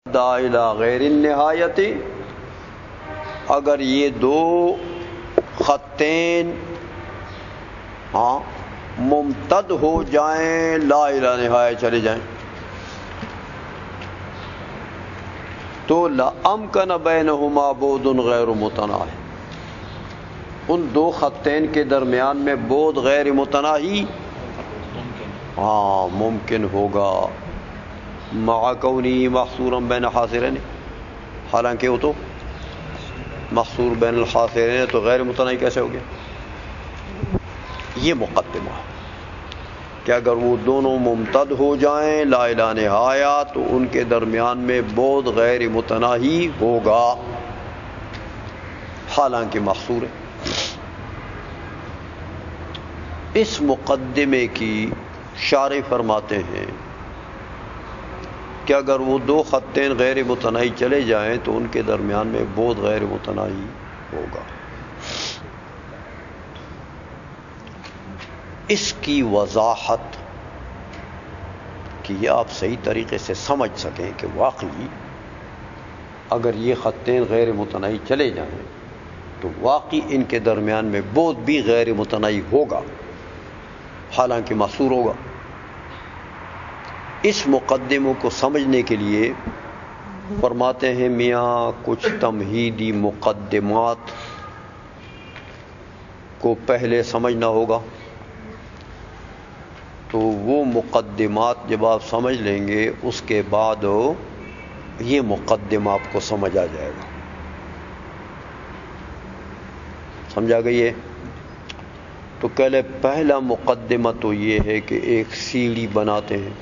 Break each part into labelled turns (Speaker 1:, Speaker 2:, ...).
Speaker 1: دا الی غیر النہایت، اگر یہ دو خطین ممتد ہو جائیں، لا الی نہایت چلے جائیں، تو لامکن بینہما بعد غیر متناہی، ان دو خطین کے درمیان میں بعد غیر متناہی ممکن ہوگا، مع کونی محصورا بین حاصرین، حالانکہ وہ تو محصور بین الحاصرین، تو غیر متناہی کیسے ہو گیا؟ یہ مقدمہ ہے کہ اگر وہ دونوں ممتد ہو جائیں لا الی نہایہ، تو ان کے درمیان میں بعد غیر متناہی ہوگا، حالانکہ محصور ہے۔ اس مقدمے کی شارح فرماتے ہیں کہ اگر وہ دو خطین غیر متناہی چلے جائیں تو ان کے درمیان میں بعد غیر متناہی ہوگا۔ اس کی وضاحت کہ یہ آپ صحیح طریقے سے سمجھ سکیں کہ واقعی اگر یہ خطین غیر متناہی چلے جائیں تو واقعی ان کے درمیان میں بعد بھی غیر متناہی ہوگا، حالانکہ محصور ہوگا۔ اس مقدموں کو سمجھنے کے لیے فرماتے ہیں میاں کچھ تمہیدی مقدمات کو پہلے سمجھنا ہوگا، تو وہ مقدمات جب آپ سمجھ لیں گے اس کے بعد یہ مقدمہ آپ کو سمجھ آ جائے گا۔ سمجھا گئی ہے؟ تو پہلا مقدمہ تو یہ ہے کہ ایک سیڑھی بناتے ہیں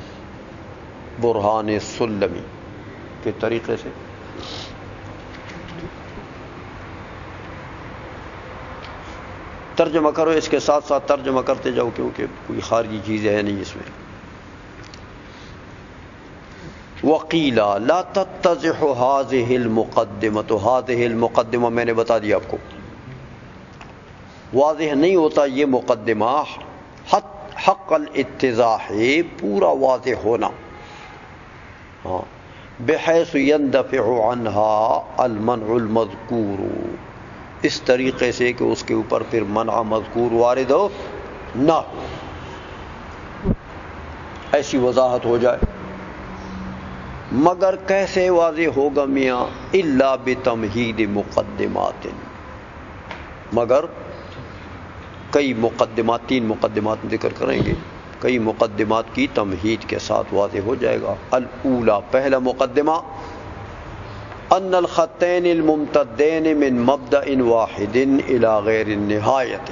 Speaker 1: برہان سلمی کے طریقے سے، ترجمہ کرو، اس کے ساتھ ساتھ ترجمہ کرتے جاؤ کیونکہ کوئی خارجی چیز ہے نہیں اس میں۔ وقیل لا تتضح هذه المقدمة، هذه المقدمہ میں نے بتا دیا آپ کو، واضح نہیں ہوتا یہ مقدمہ حق الاتضاح، پورا واضح ہونا، بحیث يندفع عنها المنع المذکور، اس طریقے سے کہ اس کے اوپر پھر منع مذکور وارد ہو نہ، ایسی وضاحت ہو جائے۔ مگر کیسے واضح ہوگا میاں؟ الا بتمہید مقدمات، مگر کئی مقدمات، 3 مقدمات ذکر کریں گے، کئی مقدمات کی تمہید کے ساتھ واضح ہو جائے گا۔ الاولی، پہلا مقدمہ، ان الخطین الممتدین من مبدأ واحد الى غیر النہایت،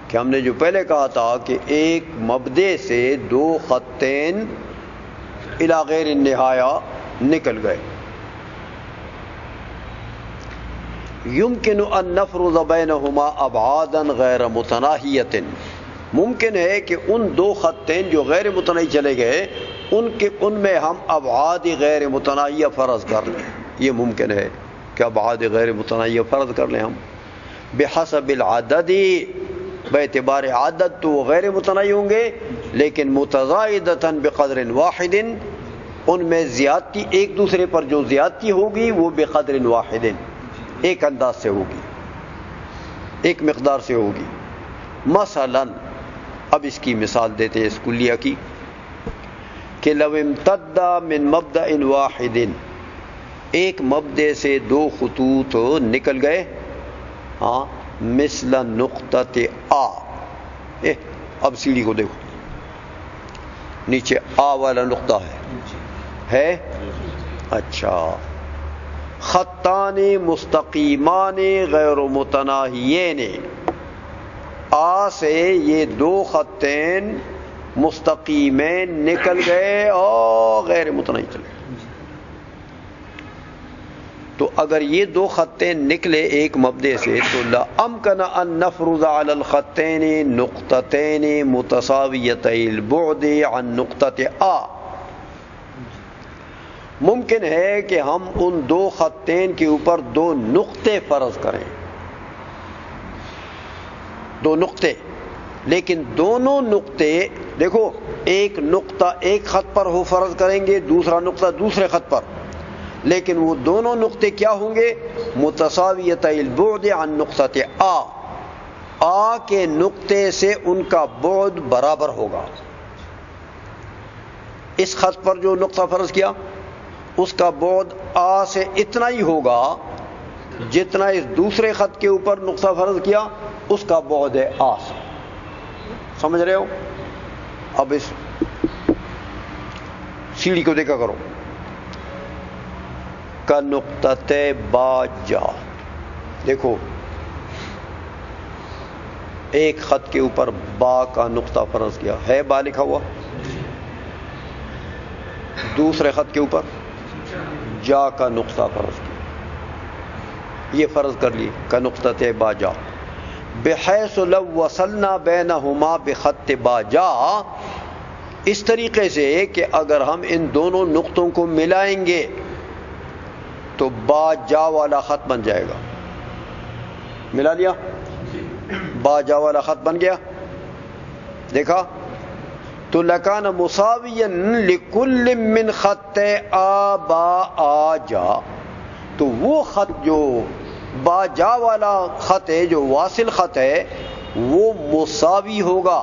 Speaker 1: کہ ہم نے جو پہلے کہا تھا کہ ایک مبدأ سے دو خطین الی غیر النہایہ نکل گئے، یمکن ان نفرض بینہما ابعادا غیر متناہیۃ، ممکن ہے کہ ان دو خطین جو غیر متناہی چلے گئے ان میں ہم ابعاد غیر متناہیہ فرض کر لیں، یہ ممکن ہے کہ ابعاد غیر متناہیہ فرض کر لیں ہم، بحسب العدد، باعتبار عدد تو وہ غیر متناہی ہوں گے، لیکن متزائدۃ بقدر واحد، ان میں زیادتی ایک دوسرے پر جو زیادتی ہوگی وہ بقدر واحد، ایک انداز سے ہوگی، ایک مقدار سے ہوگی۔ مثلا اب اس کی مثال دیتے ہیں اس کلیہ کی، کہ لو امتد من مبدأ واحد، ایک مبدأ سے دو خطوط نکل گئے، مثل نقطۃ آ، اب سیڑھی کو دیکھو، نیچے آ والا نقطہ ہے، اچھا، خطان مستقیمان غیر متناہیین، آ سے یہ دو خطین مستقیمین نکل گئے اور غیر متناہی چلے گئے، تو اگر یہ دو خطین نکلے ایک مبدأ سے تو لامکن ان نفرض علی الخطین نقطتین متساویتی البعد عن نقطۃ آ، ممکن ہے کہ ہم ان دو خطین کے اوپر دو نقطے فرض کریں، دو نقطے، لیکن دونوں نقطے دیکھو، ایک نقطہ ایک خط پر ہو فرض کریں گے، دوسرا نقطہ دوسرے خط پر، لیکن وہ دونوں نقطے کیا ہوں گے؟ متساویت البعد عن نقطۃ آ کے نقطے سے ان کا بعد برابر ہوگا. اس خط پر جو نقطہ فرض کیا اس کا بعد آ سے اتنا ہی ہوگا جتنا اس دوسرے خط کے اوپر نقطہ فرض کیا اس کا بعد ہے آ سے. سمجھ رہے ہو؟ اب اس سیڑھی کو دیکھا کرو. کا نقطۃ با جا، دیکھو ایک خط کے اوپر با کا نقطہ فرض کیا ہے، با لکھا ہوا. دوسرے خط کے اوپر جا کا نقطہ فرض کیا، یہ فرض کر لی کا نقطۃ با جا. بحیث لو وصلنا بینہما بخط با جا، اس طریقے سے کہ اگر ہم ان دونوں نقطوں کو ملائیں گے تو با جا والا خط بن جائے گا. ملا لیا، با جا والا خط بن گیا. دیکھا تو لکان مساویا لکل من خط آ با آ جا، تو وہ خط جو با جا والا خط ہے، جو واصل خط ہے، وہ مساوی ہوگا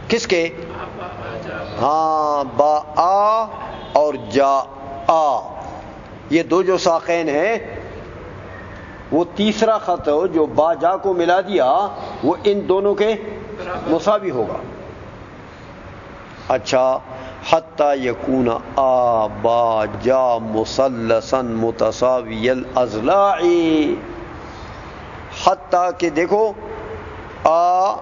Speaker 1: کس کے؟ ہاں، با آ اور جا آ، یہ دو جو ساقین ہیں، وہ تیسرا خط جو با جا کو ملا دیا وہ ان دونوں کے مساوی ہوگا. اچھا، حتی یکون آ با جا مثلثا متساوی الاضلاع، حتی کہ دیکھو آ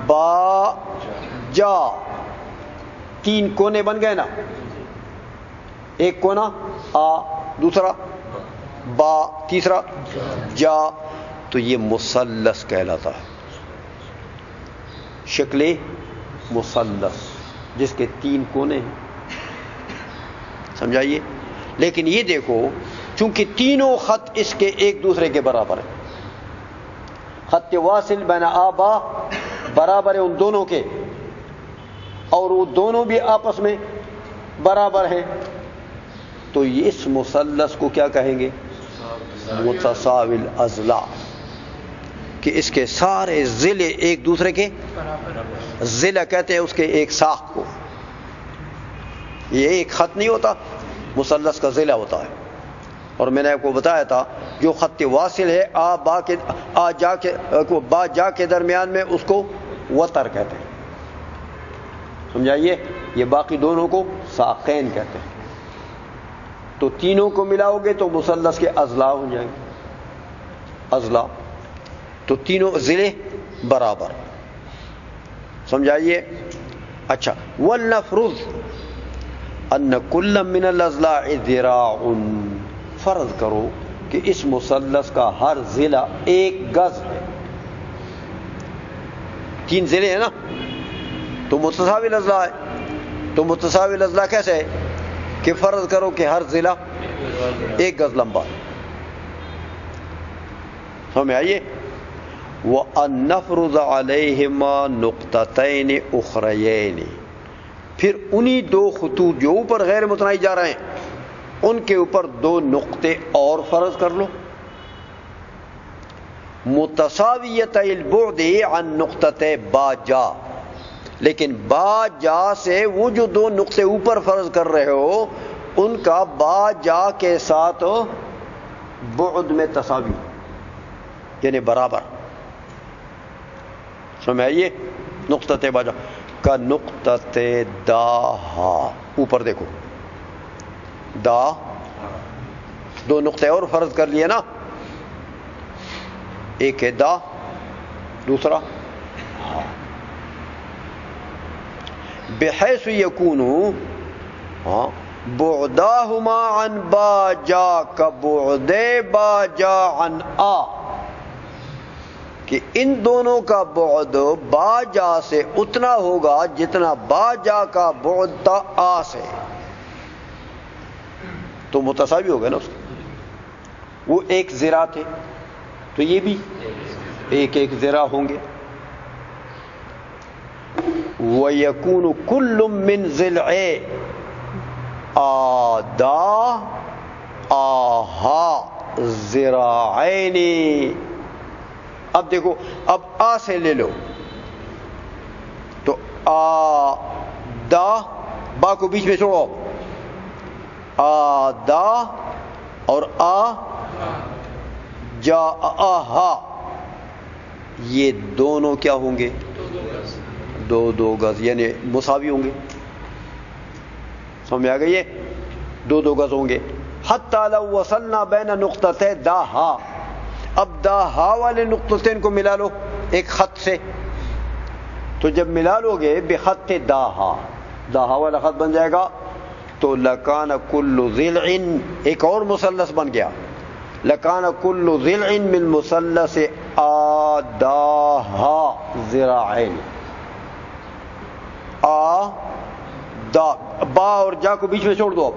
Speaker 1: با جا تین کونے بن گئے نا، ایک کونا آ، دوسرا با، تیسرا جا، تو یہ مثلث کہلاتا ہے. شکل مثلث جس کے تین کونے ہیں. سمجھائیے. لیکن یہ دیکھو چونکہ تینوں خط اس کے ایک دوسرے کے برابر ہیں، خط واصل بین آ با برابر ہے ان دونوں کے، اور وہ دونوں بھی آپس میں برابر ہیں، تو اس مثلث کو کیا کہیں گے؟ متساوی الاضلاع، کہ اس کے سارے ضلع ایک دوسرے کے ضلع کہتے ہیں اس کے ایک ساخ کو. یہ ایک خط نہیں ہوتا، مثلث کا ضلع ہوتا ہے. اور میں نے آپ کو بتایا تھا جو خط واصل ہے با جا کے درمیان میں اس کو وتر کہتے ہیں. سمجھائیے. یہ باقی دونوں کو ساقین کہتے ہیں. تو تینوں کو ملاؤ گے تو مثلث کے اضلاع ہو جائیں گے. اضلاع تو تینوں ضلع برابر. سمجھائیے. اچھا، وَلْنَفْرُضْ أَنَّ كُلًّا مِّنَ الْأَضْلَاعِ ذِرَاعٌ، فرض کرو کہ اس مثلث کا ہر ضلع ایک گز ہے. تین ضلع ہیں نا، تو متساوی الاضلاع ہے. تو متساوی الاضلاع کیسے ہے کہ فرض کرو کہ ہر ضلع ایک گز لمبا ہے. سمجھ آئیے. وَأَن نَفْرُضَ عَلَيْهِمَا نُقْطَتَيْنِ أُخْرَيَيْنِ، پھر انہی دو خطوط جو اوپر غیر متناہی جا رہے ہیں ان کے اوپر دو نقطے اور فرض کر لو. متساویت البعد عن نقطۃ با جا، لیکن با جا سے وہ جو دو نقطے اوپر فرض کر رہے ہو ان کا با جا کے ساتھ بعد میں تساوی، یعنی برابر. سمجھائیے. نقطۃ با جا کا نقطۃ دا ہا، اوپر دیکھو دا، دو نقطے اور فرض کر لیے نا، ایک ہے دا، دوسرا ہا. بحیث یکون بعداہما عن با جا کا بعد با جا عن آ، کہ ان دونوں کا بعد با جا سے اتنا ہوگا جتنا با جا کا بعد تھا آ سے. تو متساوی ہو گئے نا اس کے. وہ ایک ذراع تھے تو یہ بھی ایک ایک ذراع ہوں گے. وَيَكُونُ كُلٌّ مِّن ضِلْعِ، آدا آہا ذراعینی. اب دیکھو اب آ سے لے لو تو آدا با کو بیچ میں چھوڑو آدا اور آ جا آہا یہ دونوں کیا ہوں گے؟ دو گز یعنی مساوی ہوں گے. سمجھ آ گئی ہے؟ دو گز ہوں گے. حتی لو وصلنا بین نقطتین داہا. اب داہا والے نقطتین کو ملا لو ایک خط سے تو جب ملا لو گے بخط داہا داہا والا خط بن جائے گا تو لکان کل ضلع ایک اور مثلث بن گیا. لکان کل ضلع من مثلث آداہا ذراعین. آ دا با اور جا کو بیچ میں چھوڑ دو. اب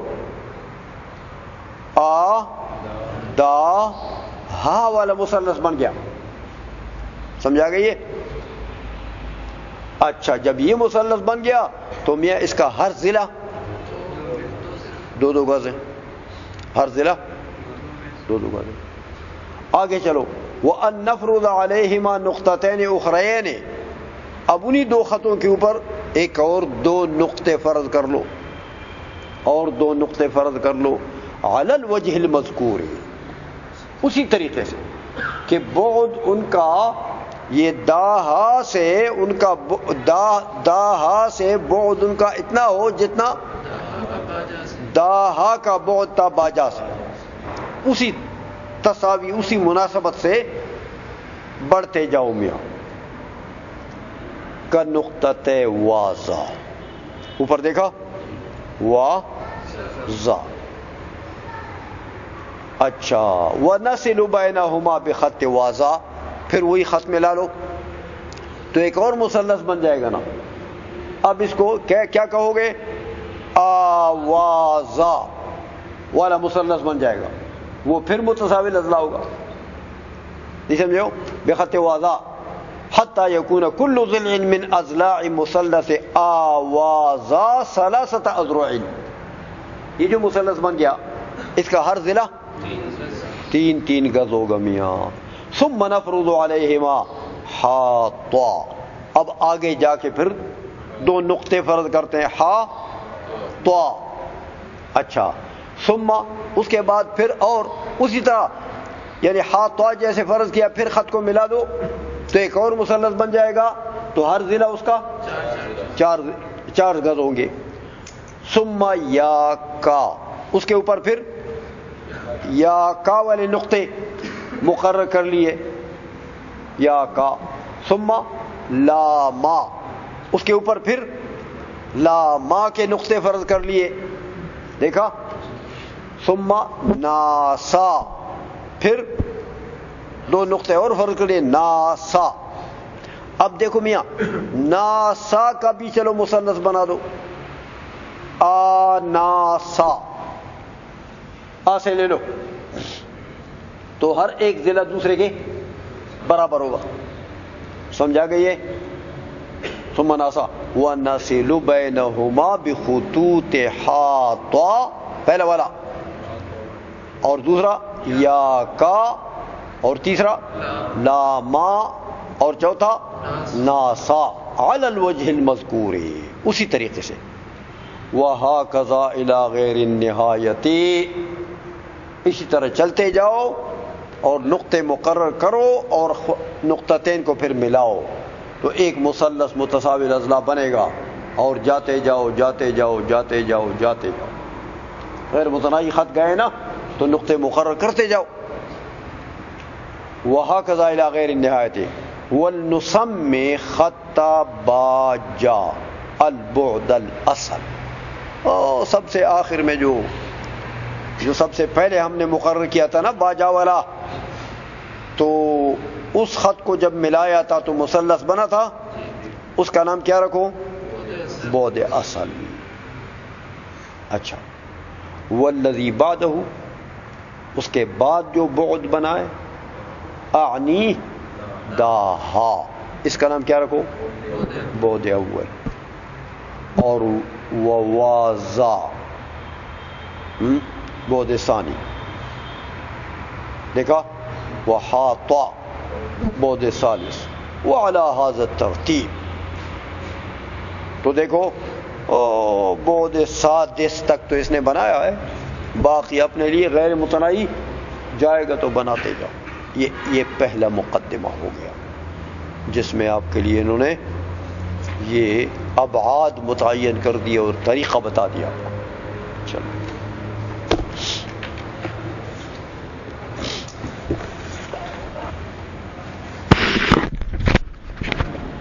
Speaker 1: آ دا ہا والا مثلث بن گیا. سمجھا گئی ہے؟ اچھا جب یہ مثلث بن گیا تو میاں اس کا ہر ضلع دو گز ہے. ہر ضلع دو گز ہے. آگے چلو وَأَن نَفْرُضَ عَلَيْهِمَا نُقْطَتَيْنِ أُخْرَيَيْنِ. اب انہی دو خطوں کے اوپر ایک اور دو نقطے فرض کر لو اور دو نقطے فرض کر لو علی الوجہ المذکور اسی طریقے سے کہ بعد ان کا یہ داہا سے ان کا داہا سے بعد ان کا اتنا ہو جتنا داہا کا بعد تھا باجا سے. اسی تساوی اسی مناسبت سے بڑھتے جاؤ میاں. کا نقطۃ واضح اوپر دیکھا واضح. اچھا وَنَصِلُ بَيْنَهُمَا بِخَطٍ واضح. پھر وہی خط ملا لو تو ایک اور مثلث بن جائے گا نا. اب اس کو کیا کہو گے؟ آوازا والا مثلث بن جائے گا. وہ پھر متساوی الاضلاع ہوگا. نہیں سمجھو؟ بخط واضح حتی یکون کل ضلع من اضلاع مثلث آوازا ثلاثة اذرع. یہ جو مثلث بن گیا اس کا ہر ضلع تین گز ہوگا میاں. ثم نفرض علیہما حاطا. اب آگے جا کے پھر دو نقطے فرض کرتے ہیں ہا طا. اچھا ثم اس کے بعد پھر اور اسی طرح یعنی ہا طا جیسے فرض کیا پھر خط کو ملا دو تو ایک اور مثلث بن جائے گا تو ہر ضلع اس کا چار گز ہوں گے. ثم یا کا اس کے اوپر پھر یا کا والے نقطے مقرر کر لیے یا کا. ثم لا ما اس کے اوپر پھر لا ما کے نقطے فرض کر لیے دیکھا. ثم ناسا پھر دو نقطے اور فرض کر لیے ناسا. اب دیکھو میاں ناسا کا بھی چلو مثلث بنا دو. ناسا آ سے لے لو تو ہر ایک ضلع دوسرے کے برابر ہوگا. سمجھا گئی ہے؟ ثم ناسا وَنَصِلُ بَيْنَهُمَا بِخُطُوطِ حَاطَ پہلا والا اور دوسرا یا کا اور تیسرا لاما اور چوتھا ناسا علی الوجہ المذکور. اسی طریقے سے وَهَكَذَا إِلَى غَيْرِ النِّهَایَةِ. اسی طرح چلتے جاؤ اور نقطے مقرر کرو اور نقطتین کو پھر ملاؤ تو ایک مثلث متساوی الاضلاع بنے گا اور جاتے جاؤ جاتے جاؤ جاتے جاؤ جاتے جاؤ. غیر متناہی خط گئے نا تو نقطے مقرر کرتے جاؤ. وَهَكَذَا إِلَى غَيْرِ النِّهَایَةِ وَلْنُسَمِّ خَطَّ بَاجَا الْبُعْدَ الْأَصَلِ. سب سے آخر میں جو سب سے پہلے ہم نے مقرر کیا تھا نا باجا والا تو اس خط کو جب ملایا تھا تو مثلث بنا تھا اس کا نام کیا رکھو؟ بعد اصل. اچھا والذی بعدہ اس کے بعد جو بعد بنا ہے اعنی داہا اس کا نام کیا رکھو؟ بعد اول. اور وواضع بعد ثانی دیکھا، وحاط بعد ثالث وعلی ھذا الترتیب. تو دیکھو بعد سادس تک تو اس نے بنایا ہے، باقی اپنے لیے غیر متناہی جائے گا تو بناتے جاؤ. یہ پہلا مقدمہ ہو گیا جس میں آپ کے لیے انہوں نے یہ ابعاد متعین کر دیا اور طریقہ بتا دیا. چلو